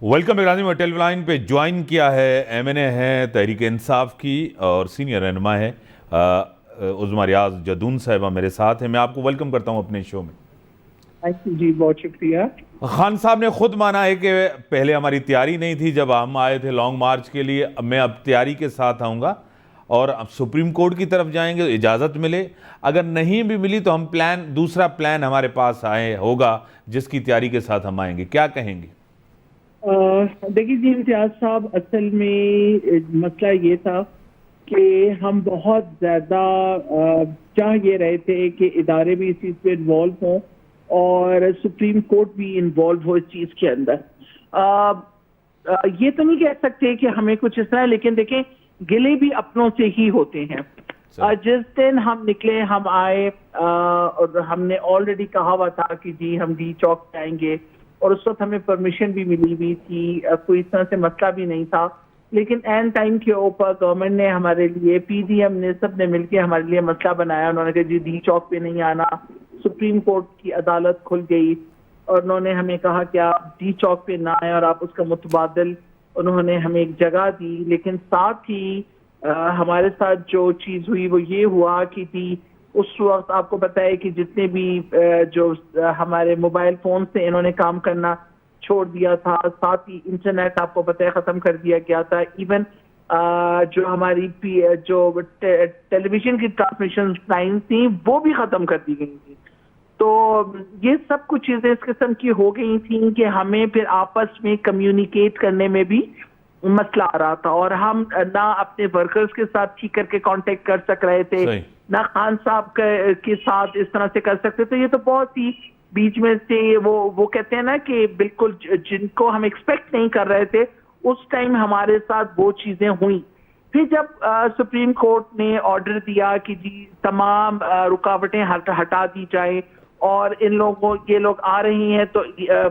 Welcome Ibrahim. Hotel line पे join किया है एमएनए है तहरीक इंसाफ की और सीनियर रहनुमा है उज़्मा रियाज जदून साहिबा मेरे साथ है। मैं आपको वेलकम करता हूं अपने शो में। थैंक यू जी, बहुत शुक्रिया। खान साहब ने खुद माना है कि पहले हमारी तैयारी नहीं थी जब हम आए थे लॉन्ग मार्च के लिए, अब मैं तैयारी के साथ आऊँगा और अब सुप्रीम कोर्ट की तरफ जाएंगे तो इजाज़त मिले, अगर नहीं भी मिली तो हम दूसरा प्लान हमारे पास आए होगा जिसकी तैयारी के साथ हम आएंगे। क्या कहेंगे? देखिए जी इम्तियाज साहब, असल में मसला ये था कि हम बहुत ज़्यादा चाह ये रहे थे कि इदारे भी इस चीज़ पे इन्वॉल्व हों और सुप्रीम कोर्ट भी इन्वॉल्व हो इस चीज़ के अंदर। ये तो नहीं कह सकते कि हमें कुछ इस तरह, लेकिन देखें गिले भी अपनों से ही होते हैं। जिस दिन हम निकले, हम आए और हमने ऑलरेडी कहा हुआ था कि जी हम डी चौक जाएंगे और उस वक्त हमें परमिशन भी मिली हुई थी, कोई इस तरह से मसला भी नहीं था। लेकिन एन टाइम के ऊपर गवर्नमेंट ने हमारे लिए, पीडीएम ने, सब ने मिलकर हमारे लिए मसला बनाया। उन्होंने कहा जी डी चौक पे नहीं आना। सुप्रीम कोर्ट की अदालत खुल गई और उन्होंने हमें कहा कि आप डी चौक पे ना आए और आप उसका मुतबादिल, उन्होंने हमें एक जगह दी। लेकिन साथ ही हमारे साथ जो चीज हुई वो ये हुआ कि उस वक्त आपको पता है कि जितने भी जो हमारे मोबाइल फोन से इन्होंने काम करना छोड़ दिया था, साथ ही इंटरनेट आपको पता है खत्म कर दिया गया था। इवन जो हमारी जो टेलीविजन की ट्रांसमिशन लाइन थी वो भी खत्म कर दी गई थी। तो ये सब कुछ चीजें इस किस्म की हो गई थी कि हमें फिर आपस में कम्युनिकेट करने में भी मसला आ रहा था और हम ना अपने वर्कर्स के साथ ठीक करके कांटेक्ट कर सक रहे थे, ना खान साहब के साथ इस तरह से कर सकते। तो ये तो बहुत ही बीच में से वो कहते हैं ना कि बिल्कुल जिनको हम एक्सपेक्ट नहीं कर रहे थे उस टाइम हमारे साथ वो चीजें हुई। फिर जब सुप्रीम कोर्ट ने ऑर्डर दिया कि जी तमाम रुकावटें हटा दी जाए और इन लोगों, ये लोग आ रही हैं तो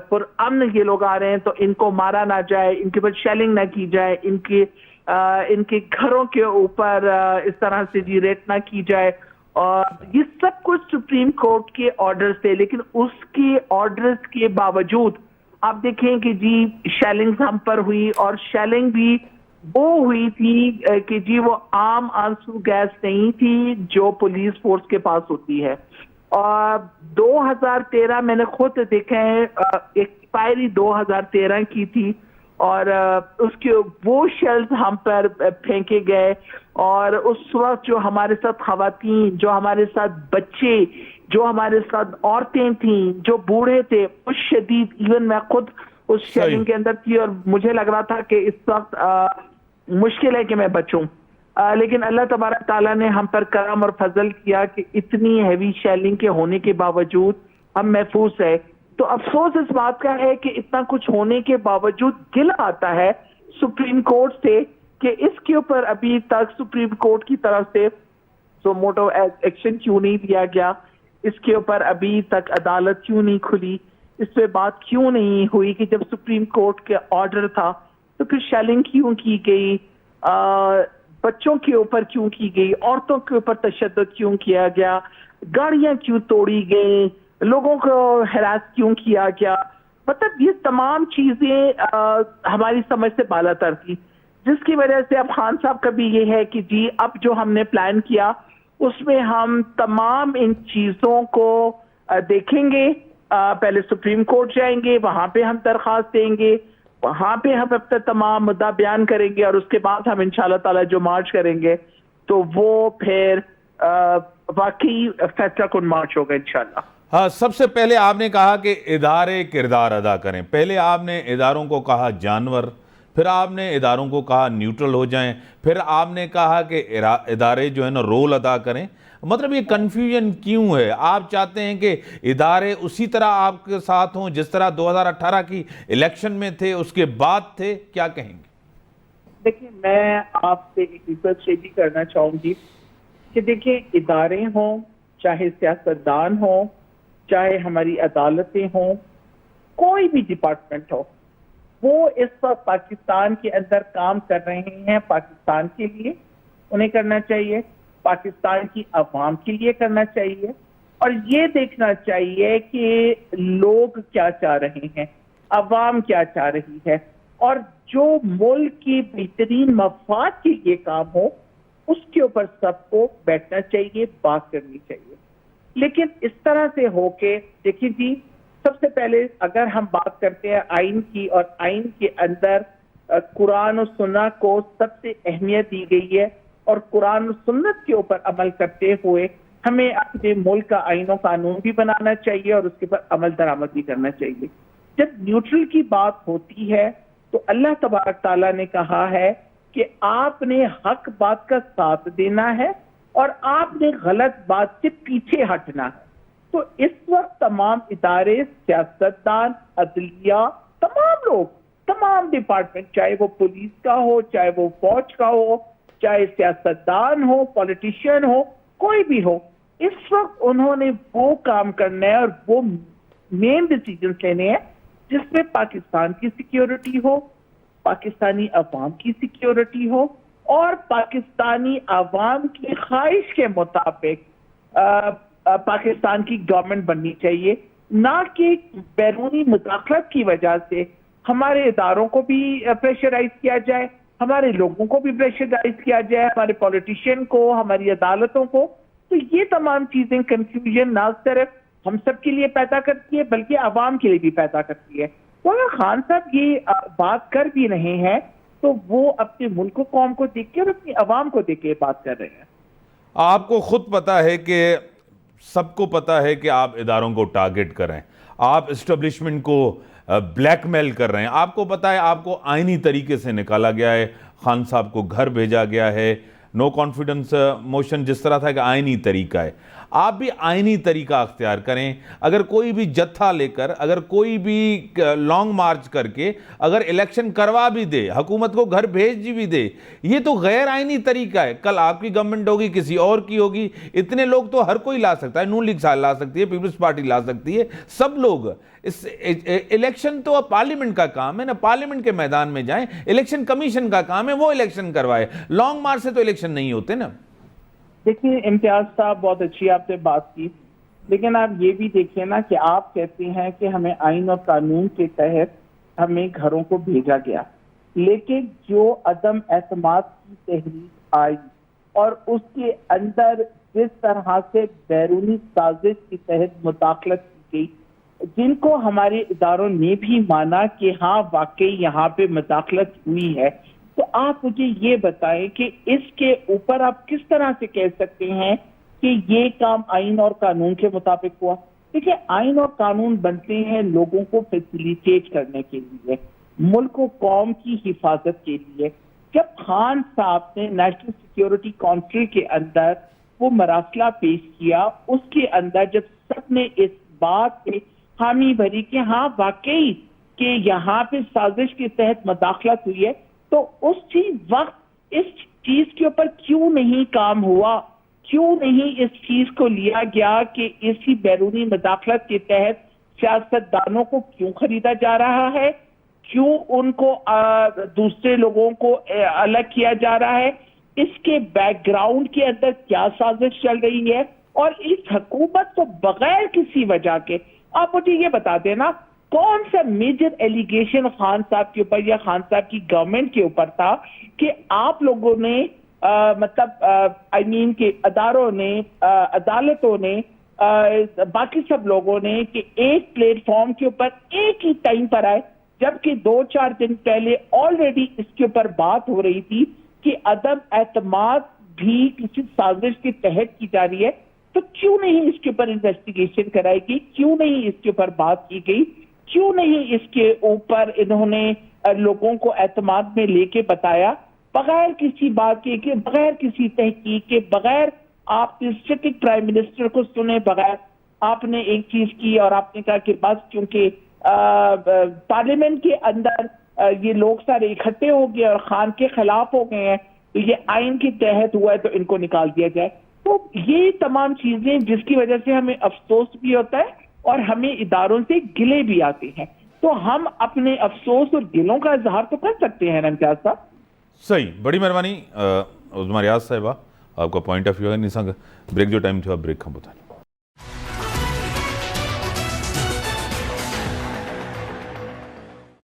पुरअमन ये लोग आ रहे हैं तो इनको मारा ना जाए, इनके ऊपर शेलिंग ना की जाए, इनके घरों के ऊपर इस तरह से जी रेट ना की जाए, और ये सब कुछ सुप्रीम कोर्ट के ऑर्डर्स थे। लेकिन उसके ऑर्डर्स के बावजूद आप देखें कि जी शेलिंग हम पर हुई और शेलिंग भी वो हुई थी कि जी वो आम आंसू गैस नहीं थी जो पुलिस फोर्स के पास होती है। और 2013 मैंने खुद देखा है, एक्सपायरी 2013 की थी और उसके वो शेल्स हम पर फेंके गए और उस वक्त जो हमारे साथ खवातीन, जो हमारे साथ बच्चे, जो हमारे साथ औरतें थीं, जो बूढ़े थे, उस शदीद, इवन मैं खुद उस शेलिंग के अंदर थी और मुझे लग रहा था कि इस वक्त मुश्किल है कि मैं बचूं। लेकिन अल्लाह तबारक ताला ने हम पर करम और फजल किया कि इतनी हैवी शेलिंग के होने के बावजूद हम महफूज है। तो अफसोस इस बात का है कि इतना कुछ होने के बावजूद गिला आता है सुप्रीम कोर्ट से कि इसके ऊपर अभी तक सुप्रीम कोर्ट की तरफ से मोटो एक्शन क्यों नहीं लिया गया, इसके ऊपर अभी तक अदालत क्यों नहीं खुली, इस पे बात क्यों नहीं हुई कि जब सुप्रीम कोर्ट के ऑर्डर था तो फिर शेलिंग क्यों की गई, बच्चों के ऊपर क्यों की गई, औरतों के ऊपर तशद्दुद क्यों किया गया, गाड़ियां क्यों तोड़ी गई, लोगों को हरास क्यों किया गया। मतलब ये तमाम चीजें हमारी समझ से बालातर थी, जिसकी वजह से अब खान साहब का भी ये है कि जी अब जो हमने प्लान किया उसमें हम तमाम इन चीजों को देखेंगे। पहले सुप्रीम कोर्ट जाएंगे, वहां पे हम दरखास्त देंगे, वहां पे हम अपना तमाम मुद्दा बयान करेंगे और उसके बाद हम इंशाल्लाह ताला जो मार्च करेंगे तो वो फिर वाकई फैसला कुन मार्च होगा इंशाल्लाह। हाँ, सबसे पहले आपने कहा कि इदारे किरदार अदा करें। पहले आपने इदारों को कहा जानवर, फिर आपने इदारों को कहा न्यूट्रल हो जाएं, फिर आपने कहा कि इदारे जो है ना रोल अदा करें। मतलब ये कन्फ्यूजन क्यों है? आप चाहते हैं कि इदारे उसी तरह आपके साथ हों जिस तरह 2018 की इलेक्शन में थे, उसके बाद थे? क्या कहेंगे? देखिए, मैं आपसे एक रिक्वेस्ट ये भी करना चाहूंगी कि देखिए इदारे हों, चाहे सियासतदान हों, चाहे हमारी अदालतें हों, कोई भी डिपार्टमेंट हो, वो इस वक्त पाकिस्तान के अंदर काम कर रहे हैं पाकिस्तान के लिए, उन्हें करना चाहिए, पाकिस्तान की अवाम के लिए करना चाहिए और ये देखना चाहिए कि लोग क्या चाह रहे हैं, अवाम क्या चाह रही है। और जो मुल्क की बेहतरीन मफाद के लिए काम हो उसके ऊपर सबको बैठना चाहिए, बात करनी चाहिए। लेकिन इस तरह से होके देखिए जी, सबसे पहले अगर हम बात करते हैं आइन की, और आइन के अंदर कुरान और सुन्नत को सबसे अहमियत दी गई है, और कुरान और सुन्नत के ऊपर अमल करते हुए हमें अपने मुल्क का आइन और कानून भी बनाना चाहिए और उसके ऊपर अमल दरामद भी करना चाहिए। जब न्यूट्रल की बात होती है तो अल्लाह तबारक ताला ने कहा है कि आपने हक बात का साथ देना है और आपने गलत बात से पीछे हटना है। तो इस वक्त तमाम इदारे, सियासतदान, अदलिया, तमाम लोग, तमाम डिपार्टमेंट, चाहे वो पुलिस का हो, चाहे वो फौज का हो, चाहे सियासतदान हो, पॉलिटिशियन हो, कोई भी हो, इस वक्त उन्होंने वो काम करना है और वो मेन डिसीजन लेने हैं जिसमें पाकिस्तान की सिक्योरिटी हो, पाकिस्तानी अवाम की सिक्योरिटी हो और पाकिस्तानी अवाम की ख्वाहिश के मुताबिक पाकिस्तान की गवर्नमेंट बननी चाहिए, ना कि बैरूनी मुदाखलत की वजह से हमारे इदारों को भी प्रेशराइज किया जाए, हमारे लोगों को भी प्रेशराइज किया जाए, हमारे पॉलिटिशियन को, हमारी अदालतों को। तो ये तमाम चीजें कंफ्यूजन ना सिर्फ हम सब के लिए पैदा करती है बल्कि अवाम के लिए भी पैदा करती है। तो अगर खान साहब ये बात कर भी रहे हैं तो वो अपने मुल्क को, कौम को देख के और अपनी अवाम को देख के बात कर रहे हैं। आपको खुद पता है कि सबको पता है कि आप इदारों को टारगेट कर रहे हैं, आप इस्टेब्लिशमेंट को ब्लैकमेल कर रहे हैं। आपको पता है आपको आईनी तरीके से निकाला गया है, खान साहब को घर भेजा गया है, नो कॉन्फिडेंस मोशन जिस तरह था कि आईनी तरीका है। आप भी आईनी तरीका अख्तियार करें। अगर कोई भी जत्था लेकर, अगर कोई भी लॉन्ग मार्च करके अगर इलेक्शन करवा भी दे, हुकूमत को घर भेज भी दे, ये तो गैर आईनी तरीका है। कल आपकी गवर्नमेंट होगी, किसी और की होगी, इतने लोग तो हर कोई ला सकता है। नून लीग ला सकती है, पीपल्स पार्टी ला सकती है, सब लोग। इस इलेक्शन तो पार्लियामेंट का काम है ना, पार्लियामेंट के मैदान में जाएं। इलेक्शन कमीशन का काम है, वो इलेक्शन करवाए। लॉन्ग मार्च से तो इलेक्शन नहीं होते ना। देखिए इम्तियाज साहब, बहुत अच्छी आपने बात की, लेकिन आप ये भी देखिए ना कि आप कहते हैं कि हमें आइन और कानून के तहत हमें घरों को भेजा गया, लेकिन जो अदम एतमाद की तहरीक आई और उसके अंदर जिस तरह से बैरूनी साजिश के तहत मुदाखलत की गई, जिनको हमारे इदारों ने भी माना कि हाँ वाकई यहाँ पे मुदाखलत हुई है, तो आप मुझे ये बताएं कि इसके ऊपर आप किस तरह से कह सकते हैं कि ये काम आइन और कानून के मुताबिक हुआ। देखिए, आइन और कानून बनते हैं लोगों को फैसिलिटेट करने के लिए, मुल्क और कौम की हिफाजत के लिए। जब खान साहब ने नेशनल सिक्योरिटी काउंसिल के अंदर वो मरासला पेश किया, उसके अंदर जब सबने इस बात पे हामी भरी कि हाँ वाकई कि यहाँ पे साजिश के तहत मुदाखलत हुई है, तो उसी वक्त इस चीज के ऊपर क्यों नहीं काम हुआ, क्यों नहीं इस चीज को लिया गया कि इसी बैरूनी मुदाखलत के तहत सियासतदानों को क्यों खरीदा जा रहा है, क्यों उनको दूसरे लोगों को अलग किया जा रहा है, इसके बैकग्राउंड के अंदर क्या साजिश चल रही है। और इस हुकूमत को बगैर किसी वजह के, आप मुझे ये बता देना कौन सा मेजर एलिगेशन खान साहब के ऊपर या खान साहब की गवर्नमेंट के ऊपर था कि आप लोगों ने के अदारों ने, अदालतों ने, बाकी सब लोगों ने कि एक प्लेटफॉर्म के ऊपर एक ही टाइम पर आए, जबकि 2-4 दिन पहले ऑलरेडी इसके ऊपर बात हो रही थी कि अदम एतमाद भी किसी साजिश के तहत की जा रही है। तो क्यों नहीं इसके ऊपर इन्वेस्टिगेशन कराई गई, क्यों नहीं इसके ऊपर बात की गई, क्यों नहीं इसके ऊपर इन्होंने लोगों को एतमाद में लेके बताया, बगैर किसी बात के, बगैर किसी तहकीक के, बगैर आप स्टैटिक प्राइम मिनिस्टर को सुने बगैर आपने एक चीज की और आपने कहा कि बस क्योंकि पार्लियामेंट के अंदर ये लोग सारे इकट्ठे हो गए और खान के खिलाफ हो गए हैं, तो ये आइन के तहत हुआ है तो इनको निकाल दिया जाए। तो ये तमाम चीजें जिसकी वजह से हमें अफसोस भी होता है और हमें इदारों से गिले भी आते हैं। तो हम अपने अफसोस और गिलों का इजहार तो कर सकते हैं ना इम्तियाज साहब। सही, बड़ी मेहरबानी उस्मा रियाज साहिबा, आपका पॉइंट ऑफ व्यू है। निसंग ब्रेक जो टाइम थियो ब्रेक खा ॿुधायो।